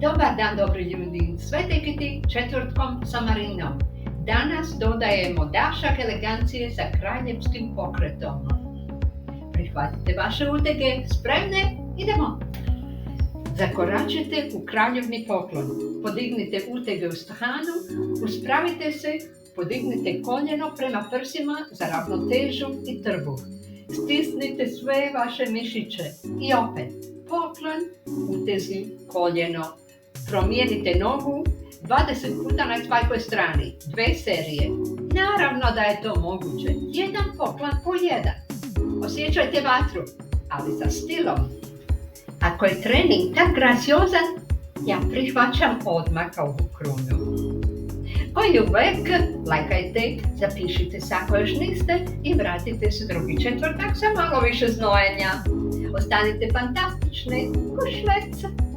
Dobar dan, dobri ljudi, sve tekiti četvrtkom sa Marinom. Danas dodajemo dašak elegancije sa kraljevskim pokretom. Prihvatite vaše utege, spremne? Idemo! Zakoračite u kraljevni poklon. Podignite utege u stanu, uspravite se, podignite koljeno prema prsima za ravnotežu i trbuh. Stisnite sve vaše mišiće i opet poklon, utezi, koljeno. Promijenite nogu 20 puta na svakoj strani, 2 serije. Naravno da je to moguće, jedan poklon po jedan. Osjećajte vatru, ali sa stilom. Ako je trening tak graciozan, ja prihvaćam odmah ovu krunu. Koji uvek, lajkajte, zapišite se ako još niste i vratite se drugi četvrtak sa malo više znojenja. Ostanite fantastični, ko švec!